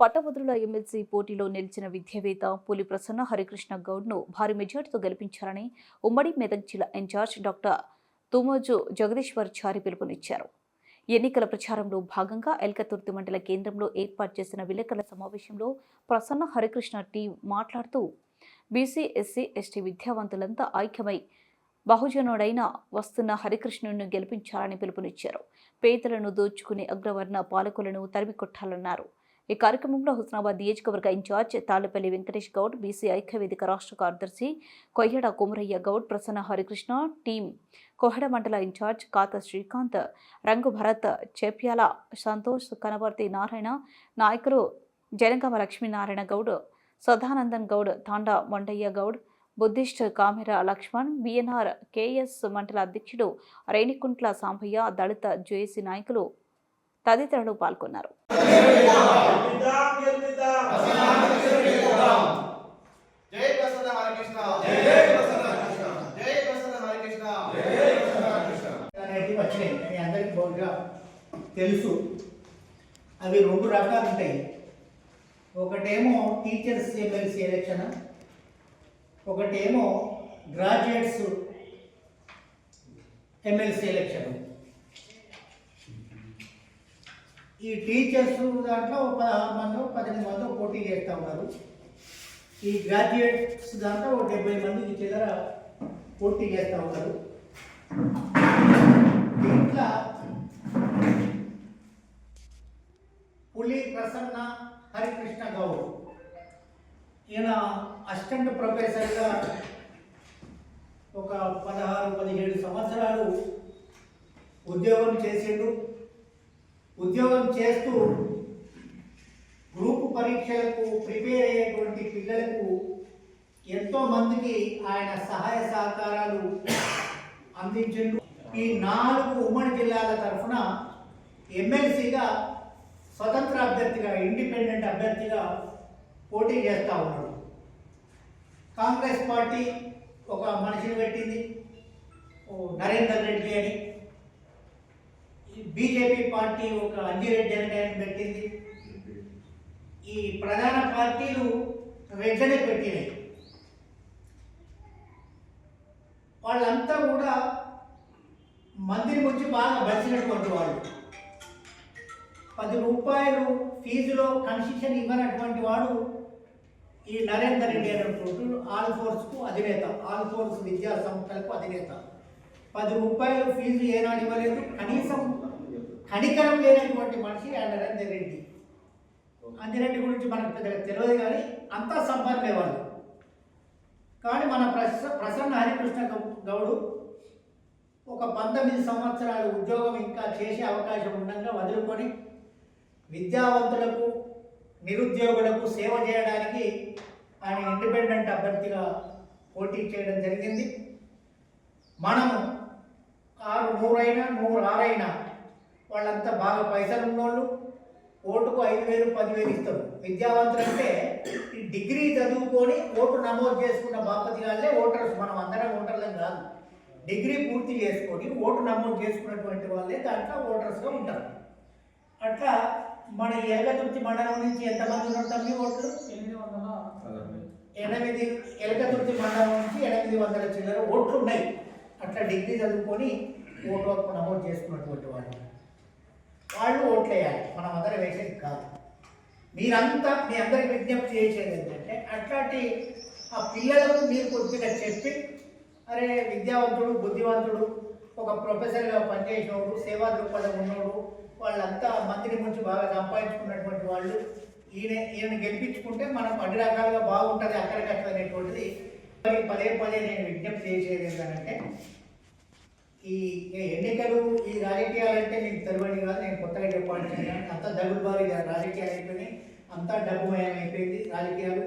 పట్టభద్రుల ఎమ్మెల్సీ పోటీలో నిలిచిన విద్యావేత్త పులి ప్రసన్న హరికృష్ణ గౌడ్ను భారీ మెజార్టీతో గెలిపించారని ఉమ్మడి మెదక్ జిల్లా ఇన్ఛార్జ్ డాక్టర్ తుమ్మోజు జగదీశ్వరచారి పిలుపునిచ్చారు. ఎన్నికల ప్రచారంలో భాగంగా ఎల్కతుర్తి మండల కేంద్రంలో ఏర్పాటు చేసిన విలేకరుల సమావేశంలో ప్రసన్న హరికృష్ణ టీం మాట్లాడుతూ బీసీ, ఎస్సీ, ఎస్టీ విద్యావంతులంతా ఐక్యమై బహుజనుడైన వస్తున్న హరికృష్ణును గెలిపించాలని పిలుపునిచ్చారు. పేదలను దోచుకునే అగ్రవర్ణ పాలకులను తరిమికొట్టాలన్నారు. ఈ కార్యక్రమంలో హుస్నాబాద్ నియోజకవర్గ ఇన్ఛార్జ్ తాళ్లపల్లి వెంకటేష్ గౌడ్, బీసీ ఐక్యవేదిక రాష్ట్ర కార్యదర్శి కొయ్యడ కుమరయ్య గౌడ్, ప్రసన్న హరికృష్ణ టీం, కోహెడ మండల ఇన్ఛార్జ్ కాత శ్రీకాంత్, రంగు భరత్, చేప్యాల సంతోష్, కనబర్తి నారాయణ, నాయకులు Janagama Lakshminarayana Goud, Sadanandan Goud, Thanda Mondaiah Goud, Buddhist Kamera Laxman, BNR KS మండల అధ్యక్షుడు రేణికుంట్ల సాంబయ్య, దళిత జేఏసీ నాయకులు తదితరులు పాల్గొన్నారు. తెలుసు అవి రెండు రకాలు ఉంటాయి. ఒకటేమో టీచర్స్ ఎమ్మెల్సీ ఎలక్షన్, ఒకటేమో గ్రాడ్యుయేట్స్ ఎమ్మెల్సీ ఎలక్షన్. ఈ టీచర్స్ దాంట్లో 16 మంది 18 మంది పోటీ చేస్తూ ఉన్నారు. ఈ గ్రాడ్యుయేట్స్ దాంట్లో 70 మందికి చిల్లర పోటీ చేస్తూ ఉన్నారు. దీంట్లో పులి ప్రసన్న హరికృష్ణ గౌడ్ ఈయన అసిస్టెంట్ ప్రొఫెసర్గా ఒక 16-17 సంవత్సరాలు ఉద్యోగం చేసిండు. ఉద్యోగం చేస్తూ గ్రూప్ పరీక్షలకు ప్రిపేర్ అయ్యేటువంటి పిల్లలకు ఎంతోమందికి ఆయన సహాయ సహకారాలు అందించిండు. ఈ 4 ఉమ్మడి జిల్లాల తరఫున ఎమ్మెల్సీగా స్వతంత్ర అభ్యర్థిగా, ఇండిపెండెంట్ అభ్యర్థిగా పోటీ చేస్తూ ఉన్నాడు. కాంగ్రెస్ పార్టీ ఒక మనిషిని పెట్టింది, నరేందర్ రెడ్డి అని. బీజేపీ పార్టీ ఒక అంజిరెడ్డి అని పెట్టింది. ఈ ప్రధాన పార్టీలు రెడ్డనే పెట్టినాయి. వాళ్ళంతా కూడా మందిని గురించి బాగా బలిసినటువంటి వాళ్ళు. 10 రూపాయలు ఫీజులో కన్సెషన్ ఇవ్వనటువంటి వాడు ఈ నరేందర్ రెడ్డి అనేటువంటి ఆల్ ఫోర్స్కు అధినేత, ఆల్ ఫోర్స్ విద్యా సంస్థలకు అధినేత. 10 రూపాయలు ఫీజు ఏనాడు ఇవ్వలేదు. కనీసం కనికరం లేనటువంటి మనిషి ఆ నరేందర్ రెడ్డి. అంజిరెడ్డి గురించి మనకు పెద్దగా తెలియదు, కానీ అంతా సంపన్నే వాళ్ళు. కానీ మన ప్రసన్న హరికృష్ణ గౌడు ఒక 19 సంవత్సరాల ఉద్యోగం ఇంకా చేసే అవకాశం ఉండగా వదులుకొని విద్యావంతులకు, నిరుద్యోగులకు సేవ చేయడానికి ఆయన ఇండిపెండెంట్ అభ్యర్థిగా పోటీ చేయడం జరిగింది. మనము 100 అయినా 106 అయినా వాళ్ళంతా బాగా పైసలు ఉన్నోళ్ళు. ఓటుకు 5,000 10,000 ఇస్తారు. విద్యావంతులు అంటే ఈ డిగ్రీ చదువుకొని ఓటు నమోదు చేసుకున్న బాపతి వాళ్ళే ఓటర్స్. మనం అందరం ఓటర్లం కాదు. డిగ్రీ పూర్తి చేసుకొని ఓటు నమోదు చేసుకున్నటువంటి వాళ్ళే దాంట్లో ఓటర్స్గా ఉంటారు. అట్లా మన ఎలకతుర్తి మండలం నుంచి ఎంతమంది ఉంటాం? మీ ఓట్లు 8. ఎలకతుర్తి మండలం నుంచి 800 చిల్లర ఓట్లు ఉన్నాయి. అట్లా డిగ్రీ చదువుకొని ఓటు హక్కు నమోదు చేసుకున్నటువంటి వాళ్ళు ఓట్లు వేయాలి. మనం అందరం వేసేది కాదు. మీరంతా మీ అందరికి విజ్ఞప్తి చేసేది ఏంటంటే, అట్లాంటి ఆ పిల్లలకు మీరు కొద్దిగా చెప్పి, అరే విద్యావంతుడు, బుద్ధివంతుడు, ఒక ప్రొఫెసర్గా పనిచేసినోడు, సేవా దృక్పథం ఉన్నోడు, వాళ్ళంతా మందిని గురించి బాగా సంపాదించుకున్నటువంటి వాళ్ళు, ఈయన గెలిపించుకుంటే మనం అన్ని రకాలుగా బాగుంటుంది, అక్కడికక్కడ అనేటువంటిది పదే నేను విజ్ఞప్తి చేసేది ఏంటంటే, ఈ ఎన్నికలు, ఈ రాజకీయాలంటే నీకు తెలియదు కాదు, నేను కొత్తగా చెప్పాల్సింది. అంతా డబ్బులు బాగా రాజకీయాలు అయిపోయినాయి, అంతా డబ్బుమయం అయిపోయింది రాజకీయాలు.